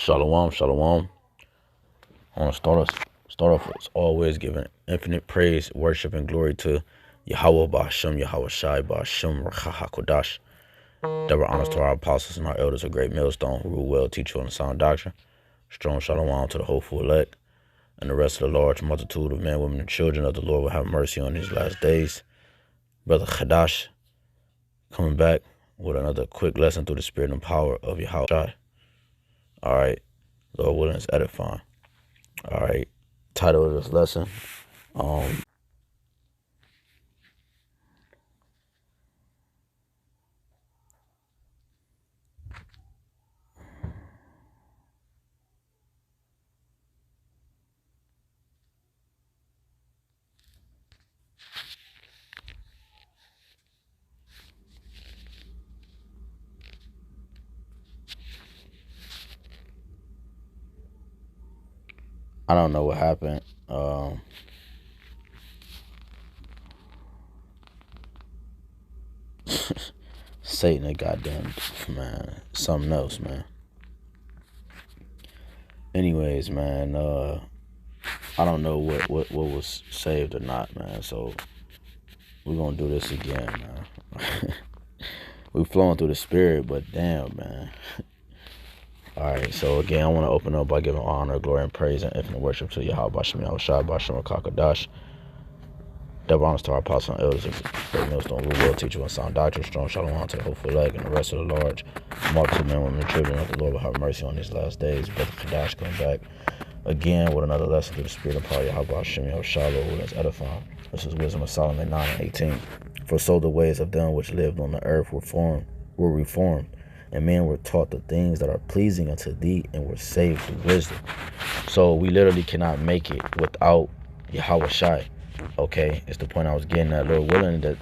Shalom, shalom. I want to start off as always giving infinite praise, worship, and glory to Yahweh Ba'Shem, Yahawashi, Ba'Shem, Hakodash. Double honors to our apostles and our elders, a great millstone who rule well, teach you on the sound doctrine. Strong shalom to the hopeful elect and the rest of the large multitude of men, women, and children of the Lord will have mercy on these last days. Brother Khadash coming back with another quick lesson through the spirit and power of Yahawashi. All right, Lord willing, it's edifying. All right, title of this lesson. I don't know what happened. Satan, a goddamn man, something else, man. Anyways, man, I don't know what was saved or not, man. So we're gonna do this again, man. We flowing through the spirit, but damn, man. All right, so again, I want to open up by giving honor, glory, and praise and infinite worship to Yahweh Ba'Shem, Yahawashi, Ba'Shem, Kakadash. Double honors to our apostles and elders, great millstone who will teach you on sound doctrine, strong shalom to the hopeful leg and the rest of the large multitude men, women, and children of the Lord will have mercy on these last days. Brother Kadash coming back again with another lesson through the spirit and power of Yahweh Ba'Shem, Yahawashi, who is edifying. This is Wisdom of Solomon 9:18. For so the ways of them which lived on the earth were reformed, and men were taught the things that are pleasing unto thee and were saved through wisdom. So we literally cannot make it without Yahawashi. Okay, it's the point I was getting at. Lord willing, that,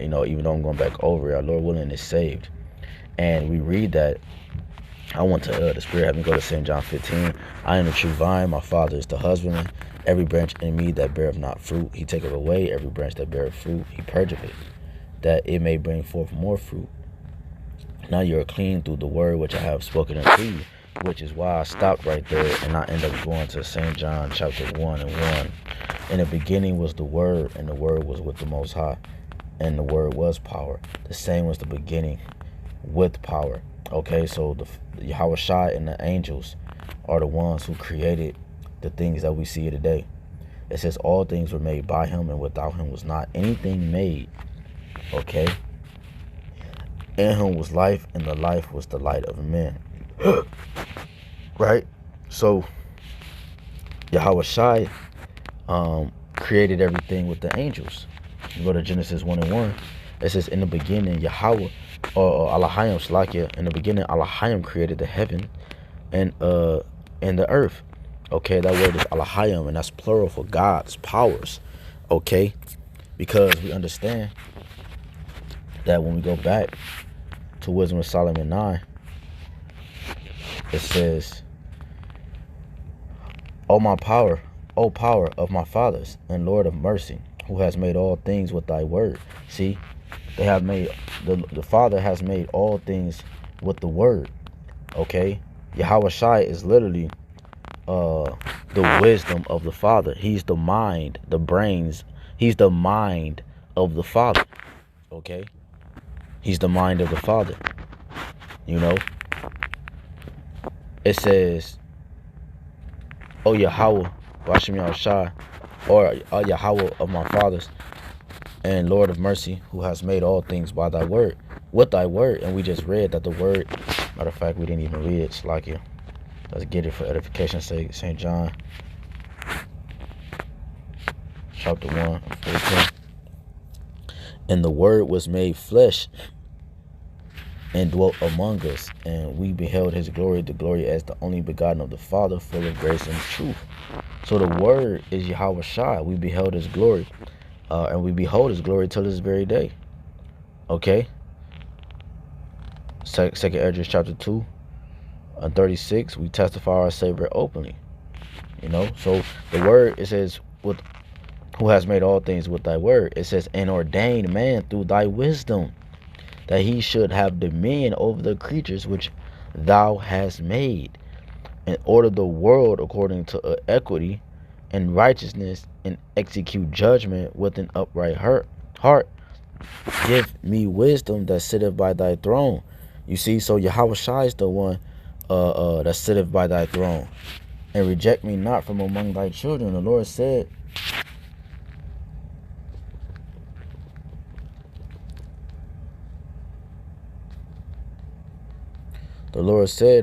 even though I'm going back over it, our Lord willing is saved. And we read that. I want to the spirit have me go to St. John 15. I am the true vine, my Father is the husbandman. Every branch in me that beareth not fruit, he taketh away. Every branch that beareth fruit, he purgeth it, that it may bring forth more fruit. Now you are clean through the word which I have spoken unto you, which is why I stopped right there and I end up going to St. John chapter 1:1. In the beginning was the Word, and the Word was with the Most High, and the Word was power. The same was the beginning with power. Okay, so the Yahawashi and the angels are the ones who created the things that we see today. It says all things were made by him, and without him was not anything made. Okay? In him was life, and the life was the light of men. Right? So Yahawashi created everything with the angels. You go to Genesis 1:1. It says, in the beginning, Yahweh, or Elohim, Slakia, in the beginning, Elohim created the heaven and the earth. Okay, that word is Elohim, and that's plural for God's powers. Okay, because we understand that when we go back to Wisdom of Solomon 9, it says, O power of my fathers and Lord of mercy, who has made all things with thy word. See, they have made, the Father has made all things with the word. Okay, Yahawashi is literally the wisdom of the Father. He's the mind, the brains. He's the mind of the Father. Okay, he's the mind of the Father. It says, O Yahweh, Ba'Shem Yahawashi, or Yahweh of my fathers and Lord of mercy, who has made all things by thy word, with thy word. And we just read that the word, matter of fact, we didn't even read it. Slakia. Let's get it for edification's sake. St. John chapter 1:14. And the word was made flesh and dwelt among us, and we beheld his glory, the glory as the only begotten of the Father, full of grace and truth. So the word is Yahawashi. We beheld his glory, and we behold his glory till this very day. Okay. Second Esdras chapter 2:36. We testify our Savior openly. So the word, it says, with who has made all things with thy word. It says, and ordained man through thy wisdom, that he should have dominion over the creatures which thou hast made, and order the world according to equity and righteousness, and execute judgment with an upright heart. Give me wisdom that sitteth by thy throne. You see, so Yahawashi is the one that sitteth by thy throne. And reject me not from among thy children. The Lord said,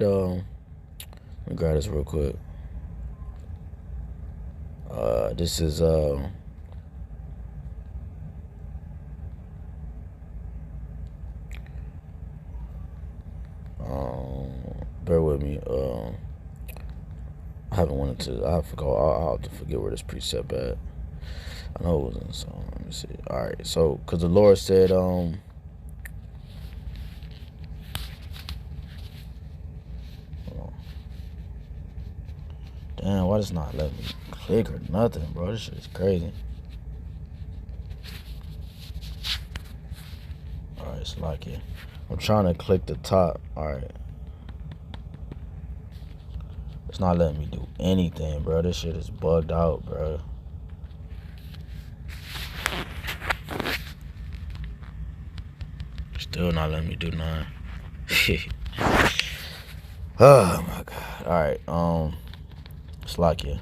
let me grab this real quick. This is bear with me. I haven't wanted to. I forgot. I'll have to forget where this precept at. I know it was in the song. Let me see. All right. So, because the Lord said, damn, why does not let me click or nothing, bro? This shit is crazy. All right, it's like it. I'm trying to click the top. All right. It's not letting me do anything, bro. This shit is bugged out, bro. Still not letting me do nothing. Oh my god. All right. It's like it.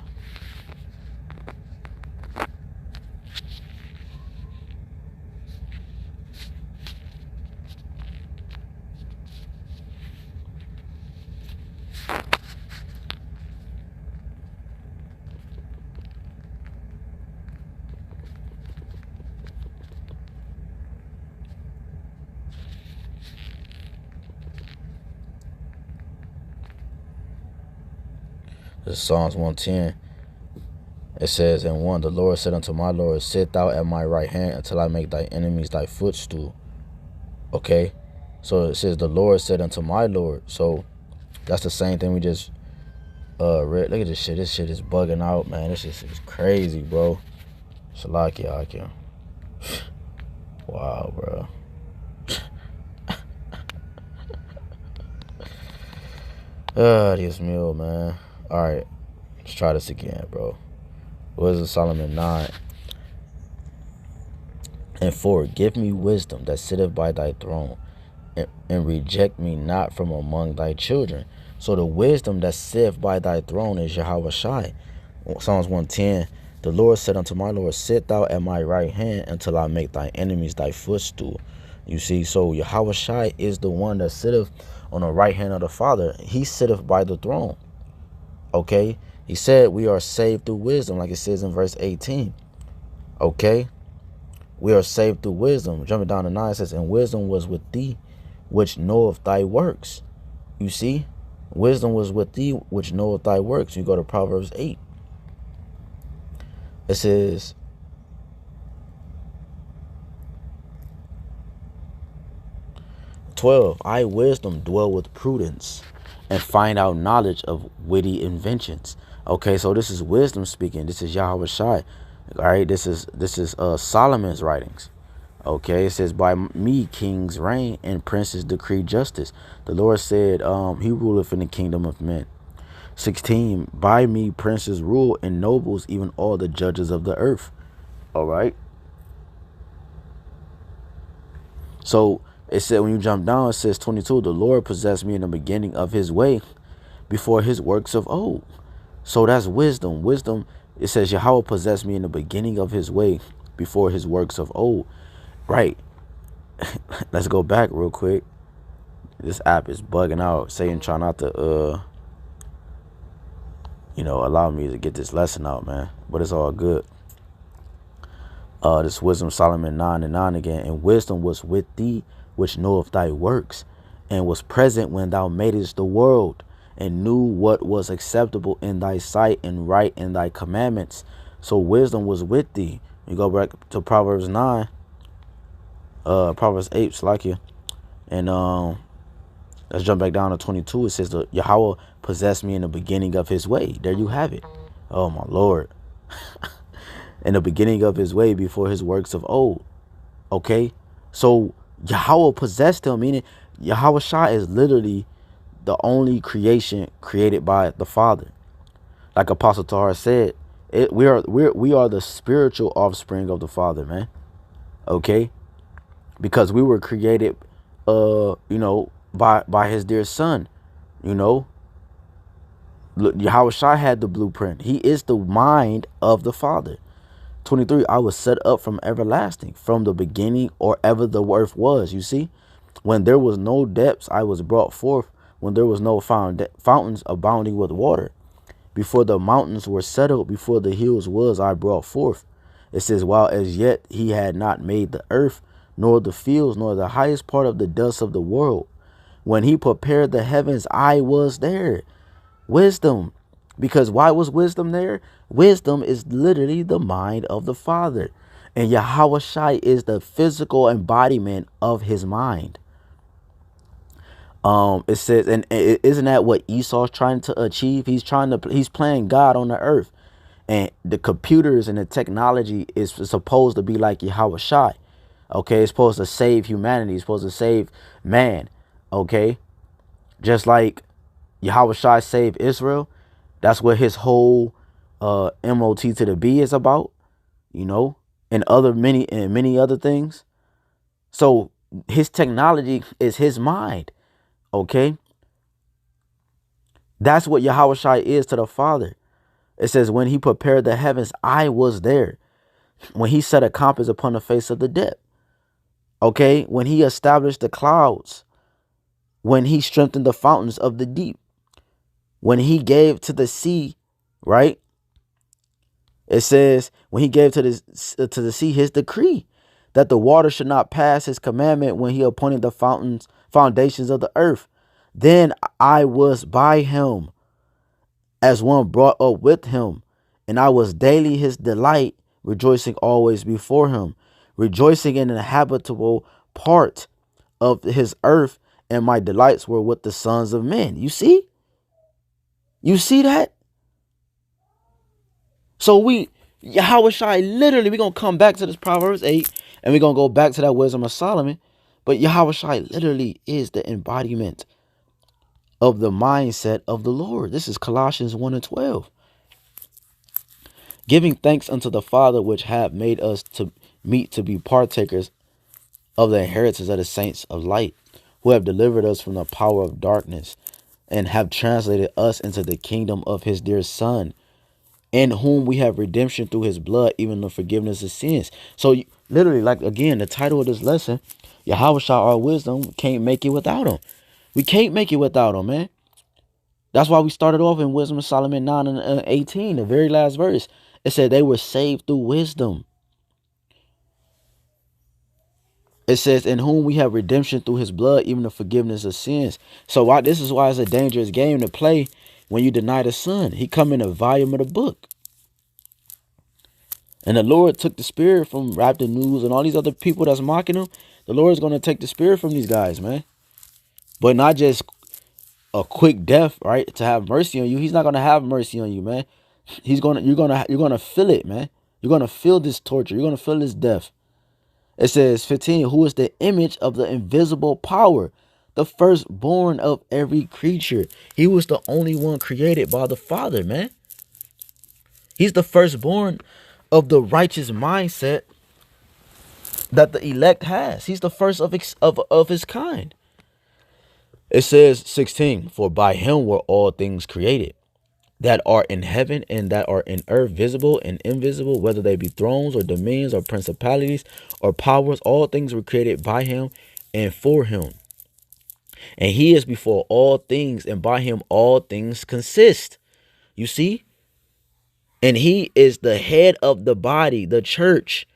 This is Psalms 110. It says, in 1, the Lord said unto my Lord, sit thou at my right hand until I make thy enemies thy footstool. Okay? So it says, the Lord said unto my Lord. So that's the same thing we just read. Look at this shit. This shit is bugging out, man. This shit is crazy, bro. Shalakia. Wow, bro. Dios mío, man. Alright. Let's try this again, bro. Wisdom Solomon 9 and 4. Give me wisdom that sitteth by thy throne, and reject me not from among thy children. So the wisdom that sitteth by thy throne is Yahawashi. Psalms 110. The Lord said unto my Lord, sit thou at my right hand until I make thy enemies thy footstool. You see, so Yahawashi is the one that sitteth on the right hand of the Father. He sitteth by the throne. Okay? He said we are saved through wisdom, like it says in verse 18. Okay? We are saved through wisdom. Jumping down to 9, it says, and wisdom was with thee, which knoweth thy works. You see? Wisdom was with thee, which knoweth thy works. You go to Proverbs 8. It says, I, wisdom, dwell with prudence, and find out knowledge of witty inventions. Okay, so this is wisdom speaking. This is Yahawashi. All right, this is Solomon's writings. Okay, it says, by me kings reign and princes decree justice. The Lord said, he ruleth in the kingdom of men. 16, by me princes rule, and nobles, even all the judges of the earth. All right. So it said, when you jump down, it says 22, the Lord possessed me in the beginning of his way, before his works of old. So that's wisdom. Wisdom, it says, Yahweh possessed me in the beginning of his way, before his works of old. Right. Let's go back real quick. This app is bugging out. Satan trying not to allow me to get this lesson out, man. But it's all good. This wisdom, Solomon 9 and 9 again. And wisdom was with thee, which knoweth thy works, and was present when thou madest the world, and knew what was acceptable in thy sight, and right in thy commandments. So wisdom was with thee. You go back to Proverbs 9, Proverbs 8, Slakia. And let's jump back down to 22. It says, the Yahweh possessed me in the beginning of his way. There you have it. Oh my Lord. In the beginning of his way, before his works of old. Okay? So Yahweh possessed him, meaning Yahawashi is literally the only creation created by the Father. Like Apostle Tahar said, we are the spiritual offspring of the Father, man. Okay, because we were created, by His dear Son. You know, Yahawashi had the blueprint. He is the mind of the Father. 23, I was set up from everlasting, from the beginning or ever the earth was. You see, when there was no depths, I was brought forth. When there was no fountains abounding with water. Before the mountains were settled, before the hills was, I brought forth. It says, while as yet he had not made the earth, nor the fields, nor the highest part of the dust of the world. When he prepared the heavens, I was there. Wisdom. Because why was wisdom there? Wisdom is literally the mind of the Father. And Yahawashi is the physical embodiment of his mind. It says, and isn't that what Esau's trying to achieve? He's playing God on the earth. And the computers and the technology is supposed to be like Yahawashi. Okay, it's supposed to save humanity. It's supposed to save man. Okay, just like Yahawashi saved Israel. That's what his whole MOT to the B is about, and many other things. So his technology is his mind. Okay, that's what Yahawashi is to the Father. It says, when he prepared the heavens, I was there. When he set a compass upon the face of the depth. Okay, when he established the clouds. When he strengthened the fountains of the deep. When he gave to the sea, right? It says, when he gave to the sea his decree, that the water should not pass his commandment, when he appointed the foundations of the earth. Then I was by him, as one brought up with him, and I was daily his delight, rejoicing always before him, rejoicing in the habitable part of his earth, and my delights were with the sons of men. You see? You see that? So Yahawashi, literally, we're going to come back to this Proverbs 8, and we're going to go back to that wisdom of Solomon. But Yahawashi literally is the embodiment of the mindset of the Lord. This is Colossians 1 and 12. Giving thanks unto the Father, which have made us to meet to be partakers of the inheritance of the saints of light, who have delivered us from the power of darkness, and have translated us into the kingdom of his dear Son, in whom we have redemption through his blood, even the forgiveness of sins. So literally, like, again, the title of this lesson, Yahawashi, our wisdom, can't make it without him. We can't make it without him, man. That's why we started off in Wisdom of Solomon 9 and 18, the very last verse. It said they were saved through wisdom. It says, in whom we have redemption through his blood, even the forgiveness of sins. So this is why it's a dangerous game to play when you deny the Son. He come in the volume of the book. And the Lord took the spirit from Raptor News and all these other people that's mocking him. The Lord is going to take the spirit from these guys, man. But not just a quick death, right? To have mercy on you. He's not going to have mercy on you, man. You're going to feel it, man. You're going to feel this torture. You're going to feel this death. It says 15, who is the image of the invisible power, the firstborn of every creature. He was the only one created by the Father, man. He's the firstborn of the righteous mindset that the elect has. He's the first of his kind. It says 16, for by him were all things created, that are in heaven and that are in earth, visible and invisible, whether they be thrones or dominions or principalities or powers. All things were created by him and for him. And he is before all things, and by him all things consist. You see? And he is the head of the body, the church,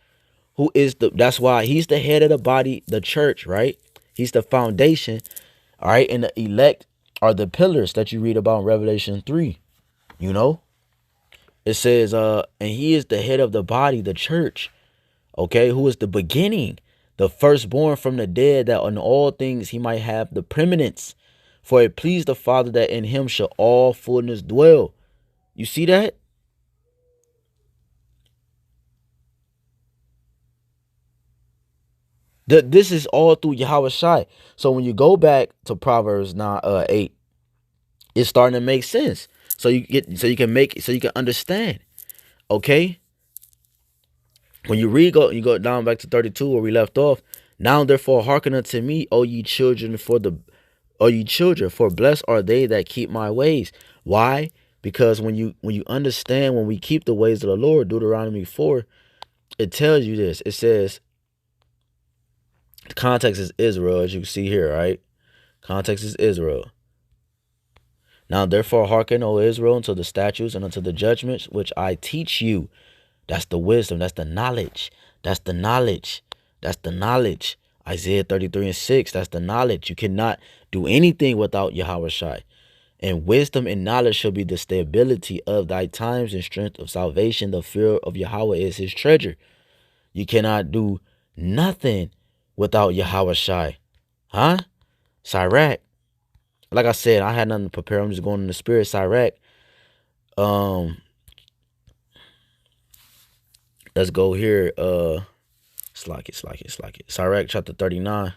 that's why he's the head of the body, the church, right? He's the foundation, all right? And the elect are the pillars that you read about in Revelation 3, It says, and he is the head of the body, the church, okay? Who is the beginning, the firstborn from the dead, that in all things he might have the preeminence. For it pleased the Father that in him shall all fullness dwell. You see that? This is all through Yahawashi. So when you go back to Proverbs 8, It's starting to make sense. So you can understand. Okay? When you read, you go down back to 32 where we left off. Now therefore hearken unto me, O ye children, for blessed are they that keep my ways. Why? Because when you understand, when we keep the ways of the Lord, Deuteronomy 4, it tells you this. It says, the context is Israel, as you can see here, right? Context is Israel. Now therefore hearken, O Israel, unto the statutes and unto the judgments which I teach you. That's the wisdom. That's the knowledge. That's the knowledge. That's the knowledge. Isaiah 33:6. That's the knowledge. You cannot do anything without Yahawashi. And wisdom and knowledge shall be the stability of thy times and strength of salvation. The fear of Yahweh is his treasure. You cannot do nothing without Yahawashi. Huh? Sirach. Like I said, I had nothing to prepare. I'm just going in the spirit. Sirach. Let's go here. Slack it. Sirach chapter 39.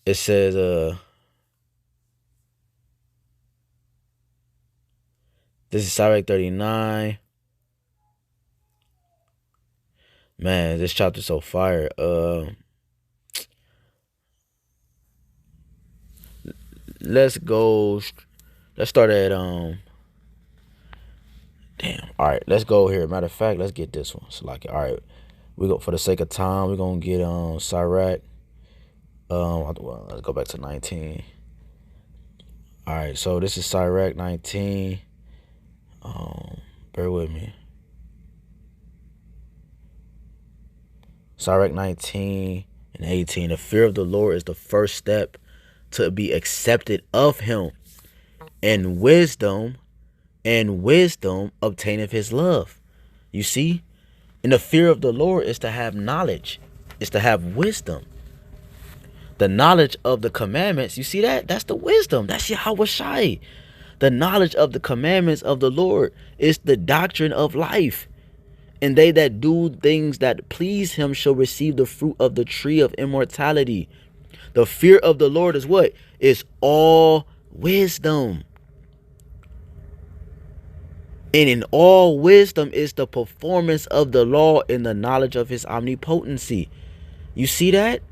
It says, this is Sirach 39. Man, this chapter's so fire. Let's start at, damn. All right, let's go here. Matter of fact, let's get this one. Slack it. All right. We go, for the sake of time, we're going to get, Sirach. Well, let's go back to 19. All right, so this is Sirach 19. Bear with me. Sirach 19 and 18. The fear of the Lord is the first step to be accepted of him. And wisdom obtaineth his love. You see? And the fear of the Lord is to have knowledge. It's to have wisdom. The knowledge of the commandments. You see that? That's the wisdom. That's Yahawashi. The knowledge of the commandments of the Lord is the doctrine of life. And they that do things that please him shall receive the fruit of the tree of immortality. The fear of the Lord is what? It's all wisdom. And in all wisdom is the performance of the law in the knowledge of his omnipotency. You see that?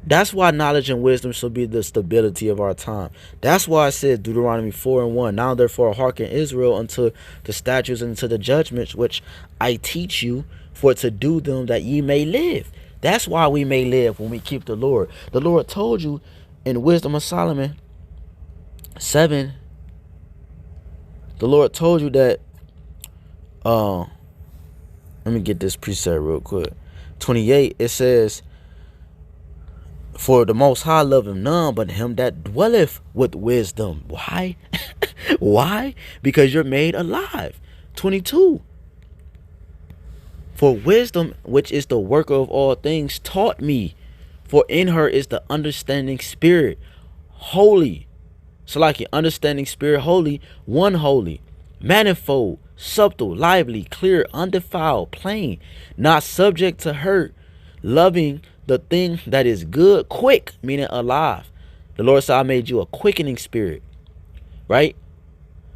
That's why knowledge and wisdom shall be the stability of our time. That's why I said Deuteronomy 4:1. Now therefore hearken Israel unto the statutes and to the judgments which I teach you, for to do them that ye may live. That's why we may live when we keep the Lord. The Lord told you in Wisdom of Solomon 7. The Lord told you that. Let me get this precept real quick. 28. It says, for the Most High loveth none but him that dwelleth with wisdom. Why? Why? Because you're made alive. 22. For wisdom, which is the worker of all things, taught me. For in her is the understanding spirit, holy. So like your understanding spirit, holy, one holy, manifold, subtle, lively, clear, undefiled, plain, not subject to hurt, loving the thing that is good, quick, meaning alive. The Lord said, I made you a quickening spirit, right?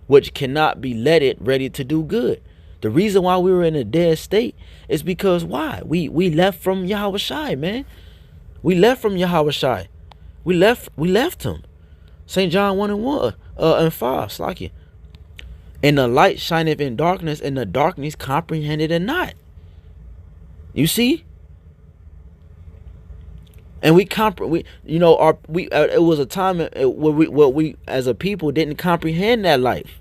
Which cannot be letted, ready to do good. The reason why we were in a dead state is because why? We left from Yahawashi, man. We left from Yahawashi. We left him. St. John 1:1 and 5. Slacky. And the light shineth in darkness, and the darkness comprehended it not. You see? And it was a time where we as a people didn't comprehend that life.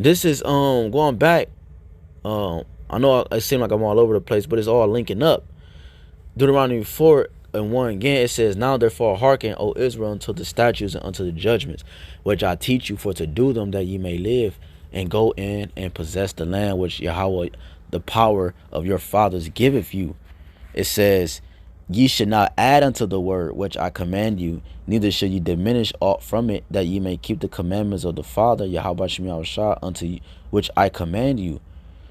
This is going back. I know it seems like I'm all over the place, but it's all linking up. Deuteronomy 4:1 again, it says, now therefore hearken, O Israel, unto the statutes and unto the judgments, which I teach you, for to do them that ye may live, and go in and possess the land which Yahweh, the power of your fathers, giveth you. It says, ye should not add unto the word which I command you, neither should ye diminish aught from it, that ye may keep the commandments of the Father, Yahawashi unto you, which I command you.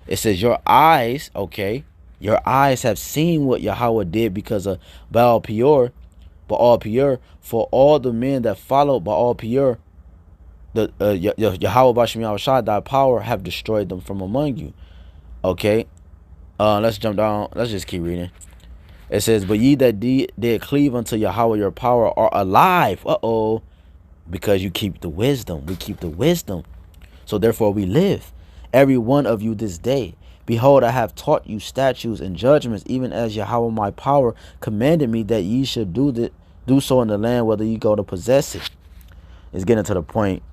It says your eyes, okay, your eyes have seen what Yahweh did because of Baal Peor, for all the men that followed Baal Peor, the Yahweh Bashem Yahawashi, thy power have destroyed them from among you. Okay, let's jump down. Let's just keep reading. It says, but ye that did cleave unto Yahweh your power are alive. Because you keep the wisdom. We keep the wisdom. So therefore we live. Every one of you this day. Behold, I have taught you statutes and judgments, even as Yahweh my power commanded me that ye should do so in the land, whether ye go to possess it. It's getting to the point.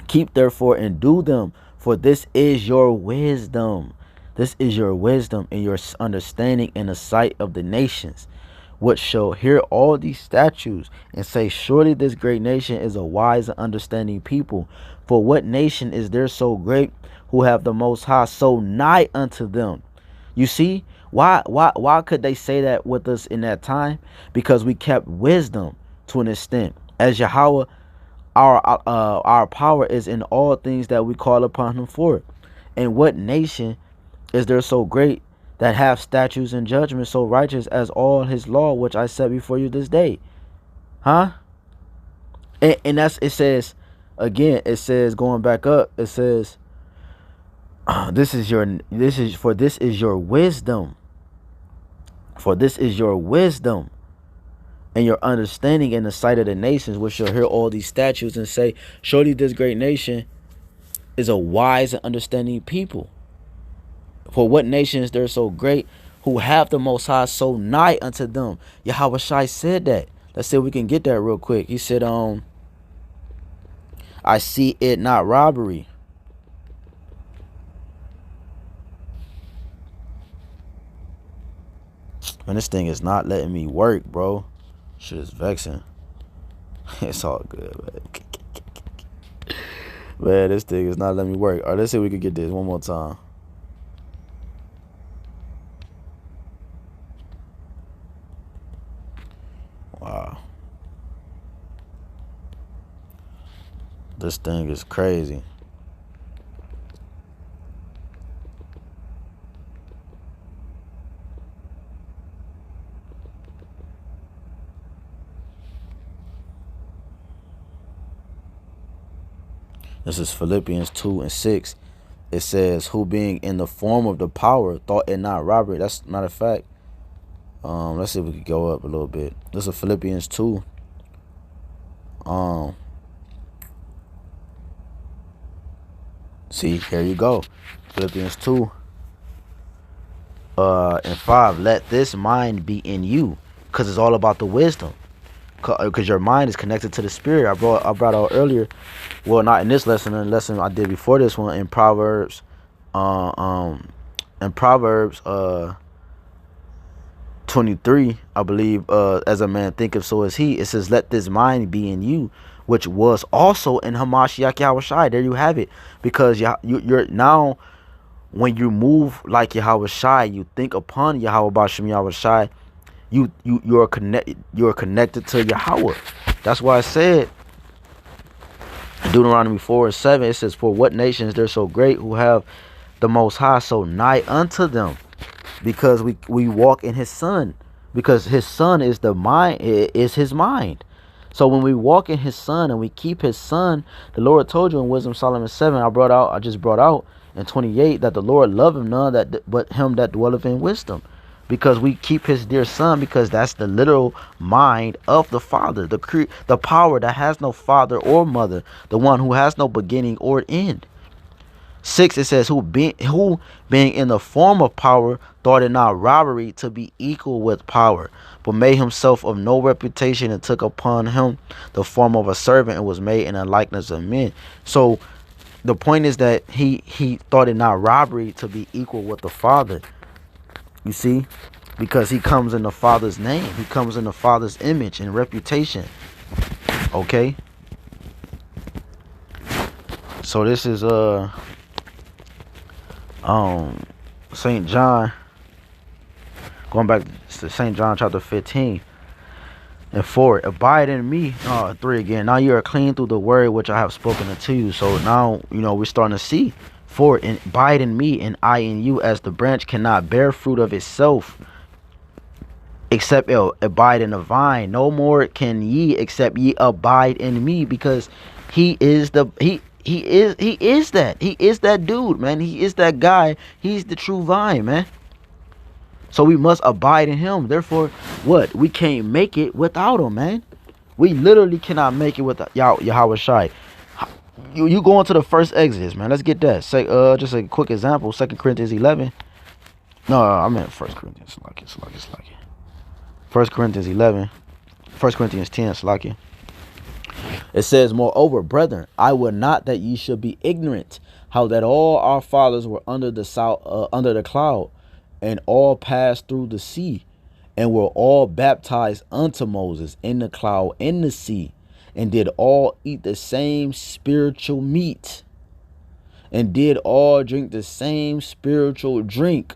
Keep therefore and do them, for this is your wisdom. This is your wisdom and your understanding in the sight of the nations, which shall hear all these statutes and say, surely this great nation is a wise and understanding people. For what nation is there so great, who have the Most High so nigh unto them? You see, why could they say that with us in that time? Because we kept wisdom to an extent. As Yahweh, our power is in all things that we call upon him for. And what nation is there so great that have statutes and judgments so righteous as all his law, which I set before you this day? Huh? And that's, it says, again, it says, going back up, it says, this is your wisdom. For this is your wisdom and your understanding in the sight of the nations, which shall hear all these statutes and say, surely this great nation is a wise and understanding people. For what nation is there so great, who have the Most High so nigh unto them? Yahawashi said that. Let's see if we can get that real quick. He said, I see it not robbery. Man, this thing is not letting me work, bro. Shit is vexing. It's all good, man. Man, this thing is not letting me work. All right, let's see if we can get this one more time. Wow. This thing is crazy. This is Philippians 2:6. It says, who being in the form of the power thought it not robbery. That's not a fact. Let's see if we could go up a little bit. This is Philippians 2. See, here you go. Philippians 2 and 5. Let this mind be in you, because it's all about the wisdom. Because your mind is connected to the spirit. I brought out earlier. Well, not in this lesson. In the lesson I did before this one, in Proverbs. In Proverbs 23, I believe. As a man thinketh, so is he. It says, "Let this mind be in you, which was also in Hamashiach Yahawashi." There you have it. Because you're now, when you move like Yahawashi, you think upon Yahweh Bashem Yahawashi. You're connected to Yahweh. That's why I said Deuteronomy 4:7. It says, "For what nation is there so great, who have the Most High so nigh unto them?" Because we walk in His Son. Because His Son is the mind, is His mind. So when we walk in His Son and we keep His Son, the Lord told you in Wisdom Solomon 7. I just brought out in 28 that the Lord loveth none but him that dwelleth in wisdom. Because we keep his dear son, because that's the literal mind of the Father, the power that has no father or mother, the one who has no beginning or end. 6, it says, who being in the form of power thought it not robbery to be equal with power, but made himself of no reputation, and took upon him the form of a servant, and was made in the likeness of men. So the point is that he thought it not robbery to be equal with the Father. You see, because he comes in the Father's name. He comes in the Father's image and reputation. Okay. So this is St. John. Going back to St. John chapter 15 and 4. Abide in me. 3 again. Now you are clean through the word which I have spoken unto you. So now, we're starting to see For abide in me, and I in you, as the branch cannot bear fruit of itself, except it abide in the vine. No more can ye, except ye abide in me, because he is that dude, man. He is that guy. He's the true vine, man. So we must abide in him. Therefore, what? We can't make it without him, man. We literally cannot make it without Yahawashi. You go into the first Exodus, man. Let's get that. Say, just a quick example. 2 Corinthians 11. No, I meant 1 Corinthians. Slack it. 1 Corinthians 11. 1 Corinthians 10. Slack it. It says, moreover, brethren, I would not that ye should be ignorant, how that all our fathers were under the cloud, and all passed through the sea, and were all baptized unto Moses in the cloud in the sea, and did all eat the same spiritual meat, and did all drink the same spiritual drink,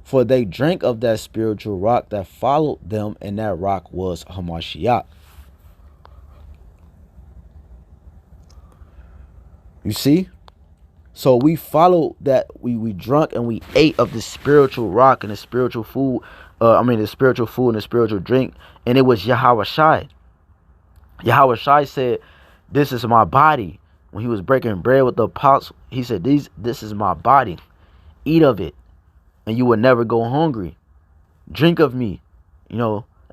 for they drank of that spiritual rock that followed them, and that rock was Hamashiach. You see? So we followed that, we drunk and we ate of the spiritual rock and the spiritual food, the spiritual food and the spiritual drink, and it was Yahawashi. Yahawashi said, this is my body. When he was breaking bread with the apostles, he said, this is my body. Eat of it, and you will never go hungry. Drink of me, and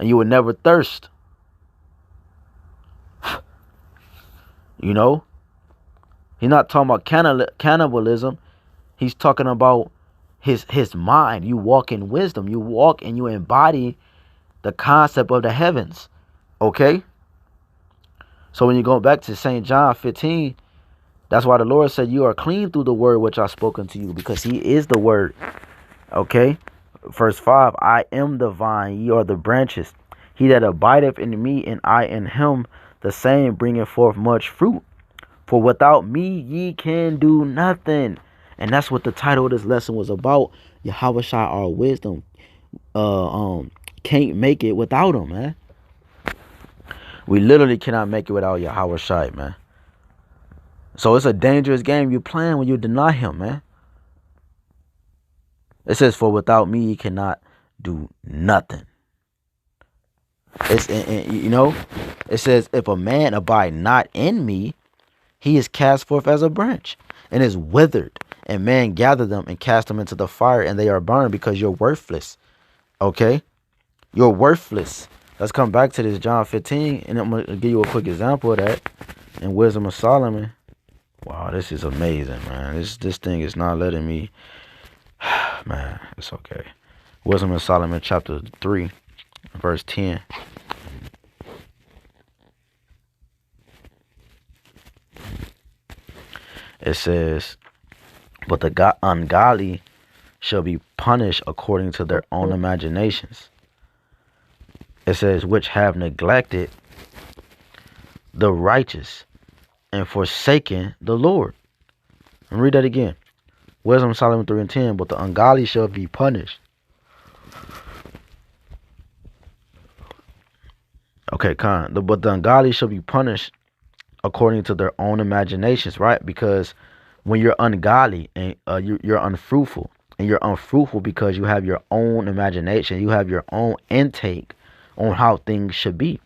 you will never thirst. He's not talking about cannibalism. He's talking about his mind. You walk in wisdom. You walk and you embody the concept of the heavens. Okay? So when you go back to St. John 15, that's why the Lord said, you are clean through the word which I've spoken to you, because he is the word. Okay? Verse 5, I am the vine, ye are the branches. He that abideth in me, and I in him, the same bringeth forth much fruit. For without me, ye can do nothing. And that's what the title of this lesson was about. Yahawashi, our wisdom, can't make it without him, man. We literally cannot make it without Yahawashi, man. So it's a dangerous game you're playing when you deny him, man. It says, for without me, ye cannot do nothing. It says, if a man abide not in me, he is cast forth as a branch and is withered, and man gather them and cast them into the fire, and they are burned, because you're worthless. Okay? You're worthless. Let's come back to this John 15, and I'm going to give you a quick example of that in Wisdom of Solomon. Wow, this is amazing, man. This thing is not letting me. Man, it's okay. Wisdom of Solomon chapter 3, verse 10. It says, but the ungodly shall be punished according to their own imaginations. It says, which have neglected the righteous and forsaken the Lord. And read that again. Wisdom of Solomon 3 and 10. But the ungodly shall be punished. Okay, but the ungodly shall be punished according to their own imaginations, right? Because when you're ungodly and you're unfruitful, and you're unfruitful because you have your own imagination, you have your own intake on how things should be.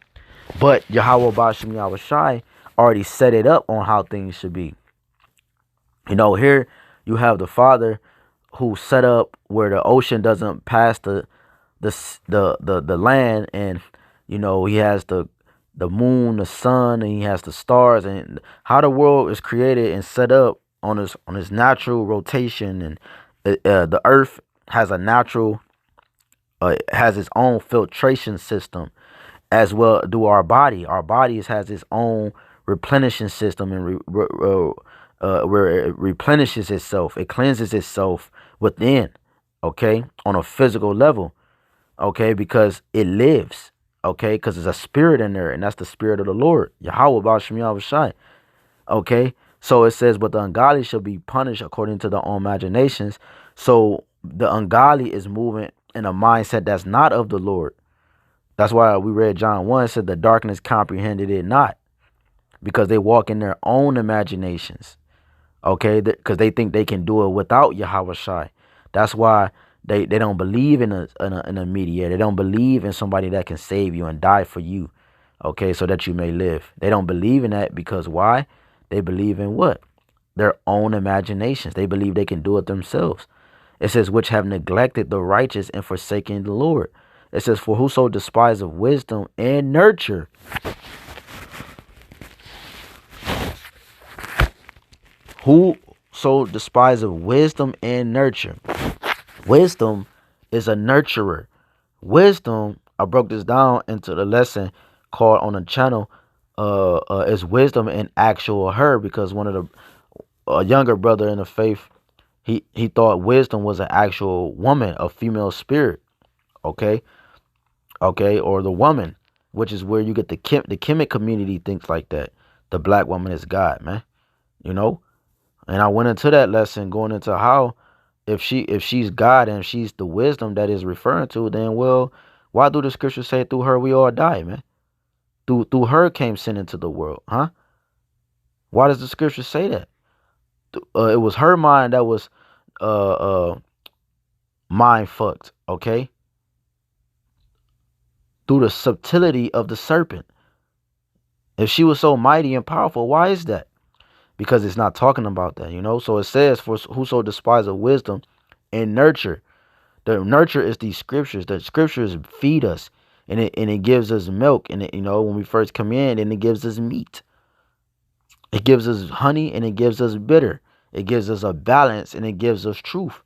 But Yahawashi already set it up on how things should be. Here you have the Father who set up where the ocean doesn't pass the land, and he has the moon, the sun, and he has the stars, and how the world is created and set up on his natural rotation, and the earth has a natural has its own filtration system, as well do our body. Our bodies has its own replenishing system, and where it replenishes itself, it cleanses itself within, okay, on a physical level, okay, because it lives, okay, because there's a spirit in there, and that's the spirit of the Lord, Yahawashi. Okay, so it says, but the ungodly shall be punished according to their own imaginations. So the ungodly is moving in a mindset that's not of the Lord. That's why we read John 1, said the darkness comprehended it not, because they walk in their own imaginations. Okay, because they think they can do it without Yahawashi. That's why they don't believe in a mediator. They don't believe in somebody that can save you and die for you. Okay, so that you may live. They don't believe in that because why? They believe in what? Their own imaginations. They believe they can do it themselves. It says, which have neglected the righteous and forsaken the Lord. It says, for whoso despise of wisdom and nurture, whoso despise of wisdom and nurture. Wisdom is a nurturer. Wisdom, I broke this down into the lesson called on the channel, is wisdom in actual her, because one of the a younger brother in the faith, he thought wisdom was an actual woman, a female spirit. Okay, or the woman, which is where you get the Kemet community thinks like that. The black woman is God, man. You know, and I went into that lesson going into how if she's God and she's the wisdom that is referring to, then well, why do the scriptures say through her we all die, man? Through her came sin into the world, huh? Why does the scripture say that? It was her mind that was uh uh mind fucked, okay? Through the subtlety of the serpent. If she was so mighty and powerful, why is that? Because it's not talking about that, you know? So it says, for whoso despise of wisdom and nurture. The nurture is these scriptures. The scriptures feed us, and it gives us milk. And it, when we first come in, and it gives us meat. It gives us honey, and it gives us bitter. It gives us a balance, and it gives us truth.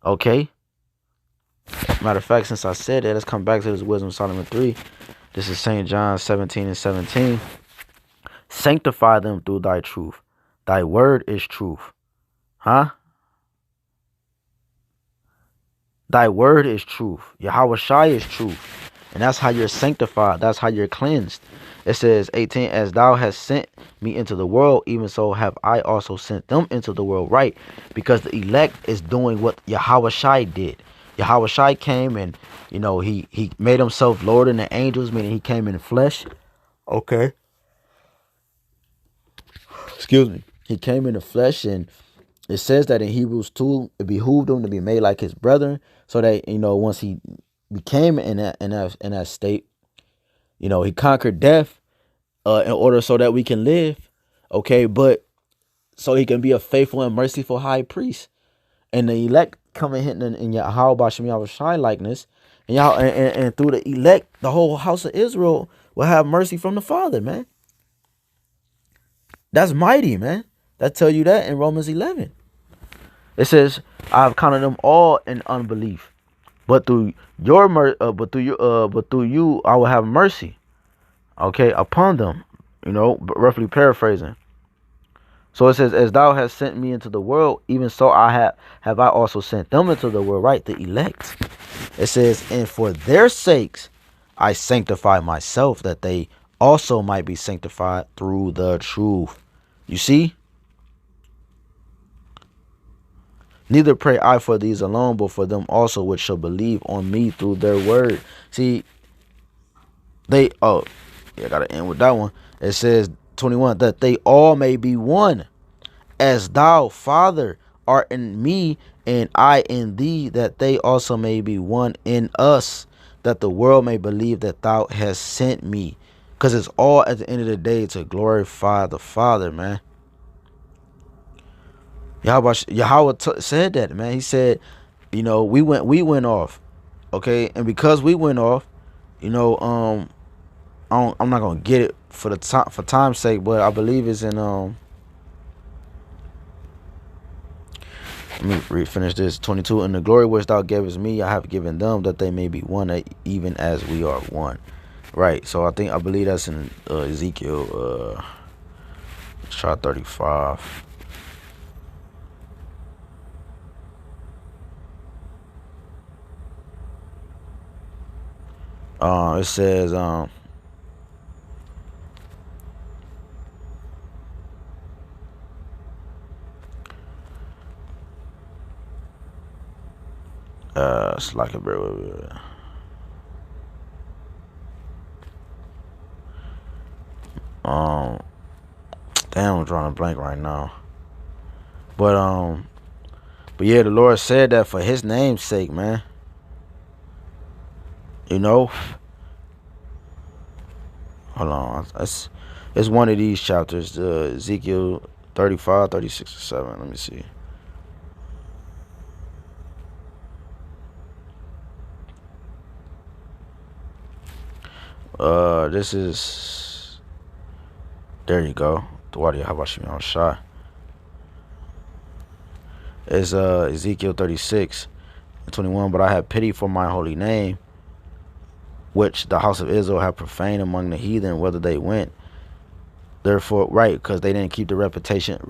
Okay. Matter of fact, since I said that, let's come back to this Wisdom of Solomon 3. This is St. John 17:17. Sanctify them through thy truth. Thy word is truth. Huh? Thy word is truth. Yahawashi is truth. And that's how you're sanctified. That's how you're cleansed. It says 18, as thou hast sent me into the world, even so have I also sent them into the world. Right. Because the elect is doing what Yahawashi did. Yahawashi came and, he made himself Lord in the angels, meaning he came in flesh. Okay. Excuse me. He came in the flesh, and it says that in Hebrews 2, it behooved him to be made like his brethren, so that, once he became in that state, he conquered death in order so that we can live. Okay, but so he can be a faithful and merciful high priest. And the elect coming in Yahawashi likeness, and y'all and through the elect, the whole house of Israel will have mercy from the Father, man. That's mighty, man. That tell you that in Romans 11. It says, I have counted them all in unbelief, but through you, I will have mercy. Okay, upon them. Roughly paraphrasing. So it says, as thou hast sent me into the world, even so have I also sent them into the world. Right, the elect. It says, and for their sakes I sanctify myself, that they also might be sanctified through the truth. You see? Neither pray I for these alone, but for them also which shall believe on me through their word. See, I gotta end with that one. It says 21, that they all may be one, as thou, Father, art in me, and I in thee, that they also may be one in us, that the world may believe that thou hast sent me. Because it's all at the end of the day to glorify the Father, man. Yahweh said that, man. He said, we went off, okay, and because we went off, I'm not gonna get it for time's sake, but I believe it's in Let me finish this. 22. And the glory which thou gavest me, I have given them, that they may be one, even as we are one. Right. So I believe that's in Ezekiel. Let's try 35. It says it's like a bit. Damn, I'm drawing a blank right now. But yeah, the Lord said that for His name's sake, man. You know, hold on. It's one of these chapters, Ezekiel 35, 36, or 7. Let me see. This is, there you go. The water Yahawashi on shot. It's Ezekiel 36 and 21. But I have pity for my holy name, which the house of Israel have profaned among the heathen, whether they went. Therefore, right, because they didn't keep the reputation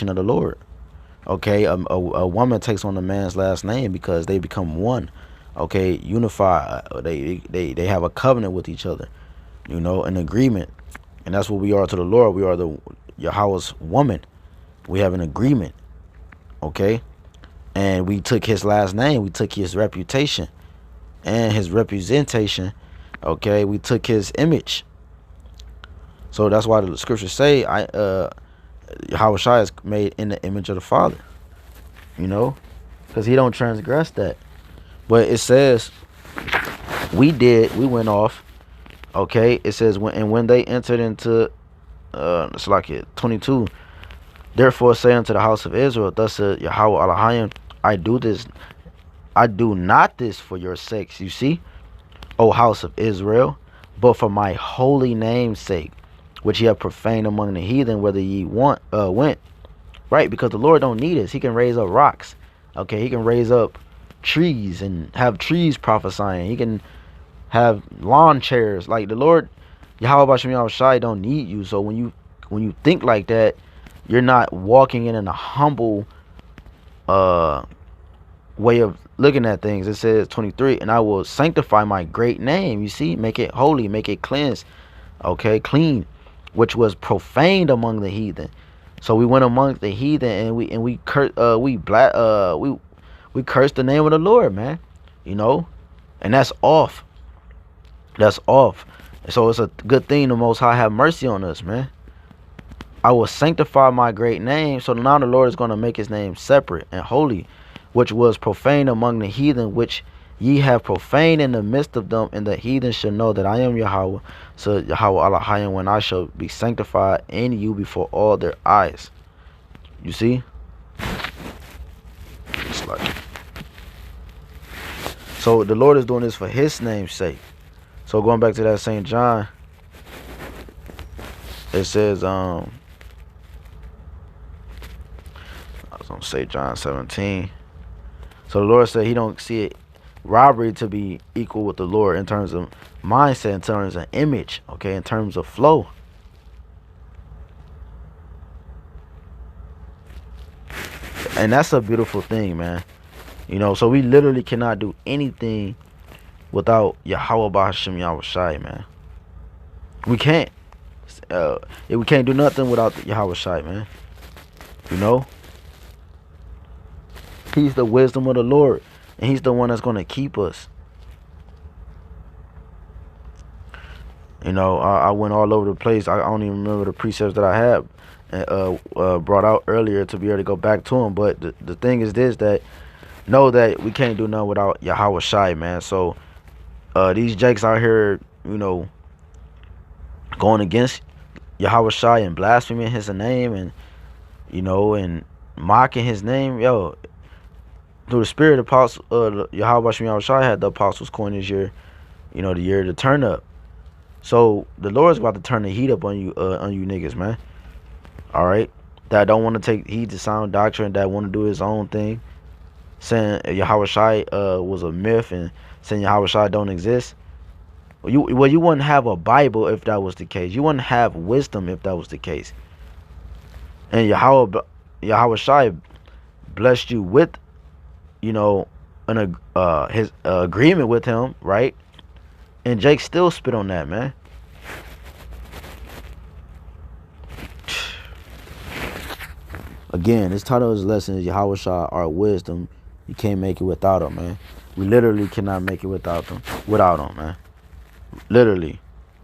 of the Lord. Okay, a woman takes on a man's last name because they become one. Okay, unify. They have a covenant with each other. You know, an agreement, and that's what we are to the Lord. We are the Yahweh's woman. We have an agreement. Okay, and we took His last name. We took His reputation and His representation. Okay, we took His image. So that's why the scriptures say, Yahawashi is made in the image of the Father. You know, because He don't transgress that. But it says we went off. Okay, it says when they entered into it's like it 22. Therefore say unto the house of Israel, thus said Yahweh Elohim, I do not this for your sakes, you see, O house of Israel, but for my holy name's sake, which ye have profaned among the heathen, whether ye went. Right, because the Lord don't need us. He can raise up rocks. Okay, He can raise up trees and have trees prophesying. He can have lawn chairs. Like the Lord, Yahweh Shai don't need you. So when you think like that, you're not walking in a humble way of looking at things. It says 23, and I will sanctify my great name. You see, make it holy, make it cleansed. Okay, clean, which was profaned among the heathen. So we went amongst the heathen and we cursed the name of the Lord, man. You know, and that's off. That's off. So it's a good thing the Most High have mercy on us, man. I will sanctify my great name. So now the Lord is going to make His name separate and holy, which was profaned among the heathen, which ye have profaned in the midst of them, and the heathen shall know that I am Yahweh. So Yahweh Elohim, when I shall be sanctified in you before all their eyes. You see? It's like, so the Lord is doing this for His name's sake. So going back to that St. John, it says, I was gonna say John 17. So the Lord said He don't see it robbery to be equal with the Lord in terms of mindset, in terms of image, okay, in terms of flow. And that's a beautiful thing, man. You know, so we literally cannot do anything without Yahweh B'Hashem Yahawashi, man. We can't. We can't do nothing without Yahawashi, man. You know? He's the wisdom of the Lord, and He's the one that's going to keep us. You know, I went all over the place. I don't even remember the precepts that I had brought out earlier to be able to go back to them. But the thing is this, that know that we can't do nothing without Yahawashi, man. So these jakes out here, you know, going against Yahawashi and blaspheming His name, and you know, and mocking His name, yo. Through the Spirit, Apostle Yahweh Yahawashi had the apostles' coinage year, you know, the year to turn up. So the Lord's about to turn the heat up on you niggas, man. All right, that don't want to take heed to sound doctrine, that want to do his own thing, saying Yahawashi was a myth and saying Yahawashi don't exist. You wouldn't have a Bible if that was the case. You wouldn't have wisdom if that was the case. And Yahawashi blessed you with, you know, his agreement with Him, right? And Jake still spit on that, man. Again, this title of this lesson is Yahawashi, our wisdom. You can't make it without Him, man. We literally cannot make it without Him, man. Literally.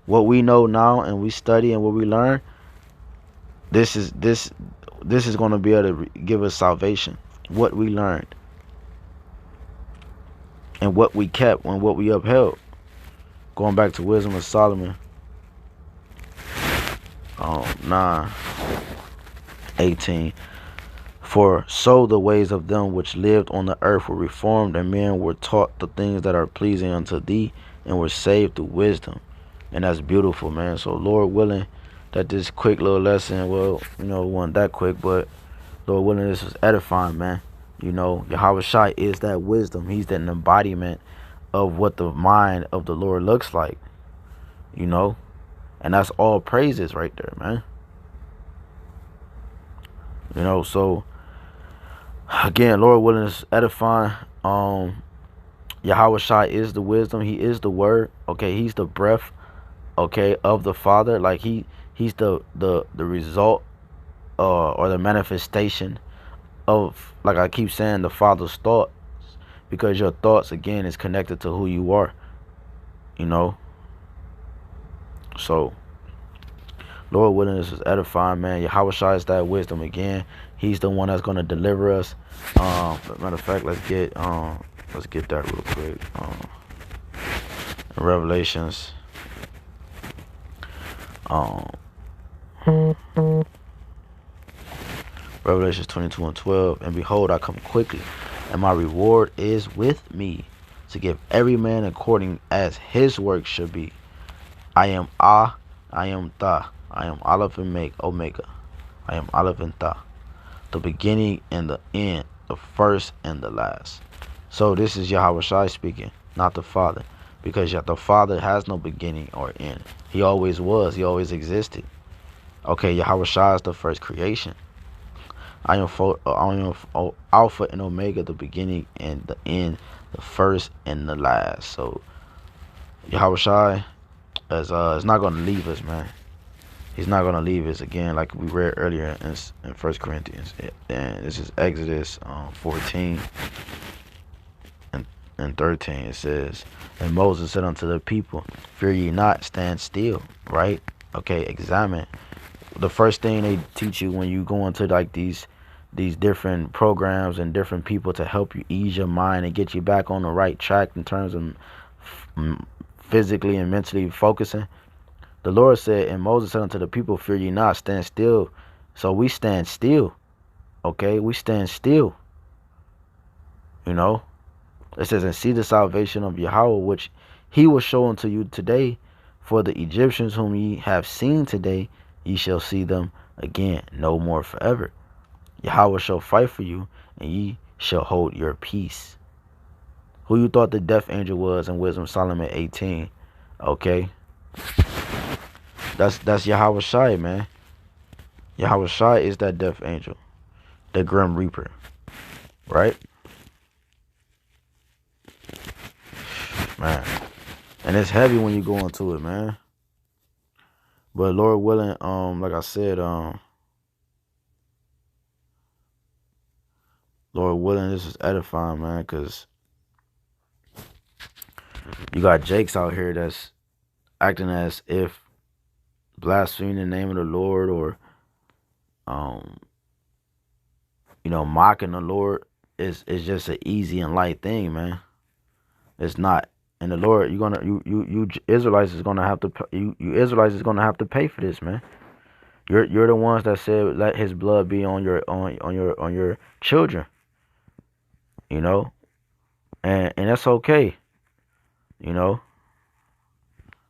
What we know now and we study and what we learn, this this is going to be able to give us salvation. What we learned and what we kept and what we upheld. Going back to Wisdom of Solomon, 9:18. For so the ways of them which lived on the earth were reformed, and men were taught the things that are pleasing unto thee, and were saved through wisdom. And that's beautiful, man. So Lord willing that this quick little lesson, well, it wasn't that quick, but Lord willing this was edifying, man. Yahawashi is that wisdom. He's an embodiment of what the mind of the Lord looks like, and that's all praises right there, man. So again, Lord willing is edifying. Yahawashi is the wisdom. He is the word. Okay, he's the breath, okay, of the Father. Like he's the result or the manifestation of, like I keep saying, the Father's thoughts, because your thoughts again is connected to who you are. So Lord willing, this is edifying, man. Yahawashi is that wisdom again. He's the one that's going to deliver us. Matter of fact, let's get that real quick. Revelations. Revelations 22:12. And behold, I come quickly, and my reward is with me, to give every man according as his work should be. I am I am Tha. I am Aleph and Omega. I am Aleph and Tha. The beginning and the end, the first and the last. So this is Yahawashi speaking, not the Father. Because the Father has no beginning or end. He always was. He always existed. Okay, Yahawashi is the first creation. I am Alpha and Omega, the beginning and the end, the first and the last. So Yahawashi is not going to leave us, man. He's not going to leave us, again, like we read earlier in 1 Corinthians. And this is Exodus 14 and 13. It says, and Moses said unto the people, fear ye not, stand still. Right? Okay, examine. The first thing they teach you when you go into like these different programs and different people to help you ease your mind and get you back on the right track in terms of physically and mentally focusing. The Lord said, and Moses said unto the people, fear ye not, stand still. So we stand still. Okay, we stand still. It says, and see the salvation of Yahweh, which he will show unto you today. For the Egyptians whom ye have seen today, ye shall see them again no more forever. Yahweh shall fight for you, and ye shall hold your peace. Who you thought the death angel was in Wisdom Solomon 18? Okay. That's Yahawashi, man. Yahawashi is that death angel, the grim reaper, right? Man, and it's heavy when you go into it, man. But Lord willing, like I said, Lord willing, this is edifying, man, because you got Jakes out here that's acting as if blaspheming the name of the Lord, or mocking the Lord is just an easy and light thing, man. It's not. And the Lord, you Israelites is gonna have to you Israelites is gonna have to pay for this, man. You're the ones that said let His blood be on your children, and that's okay,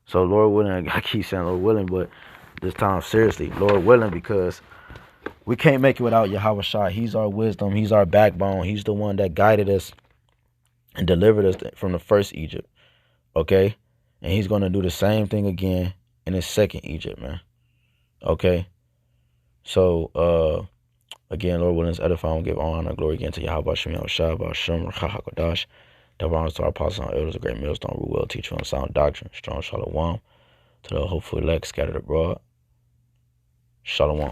So Lord willing, I keep saying Lord willing, but this time seriously, Lord willing, because we can't make it without Yahawashi. He's our wisdom. He's our backbone. He's the one that guided us and delivered us from the first Egypt. Okay? And he's going to do the same thing again in his second Egypt, man. Okay? So, again, Lord willing, edify and give honor and glory again to Yahweh, Shem, Yahawashi, Ba'ashem, Rachakakodash. Double honors to our apostles and elders, a great millstone, rule well, teach on sound doctrine, strong shalom. To the hopeful elect scattered abroad. Shalom.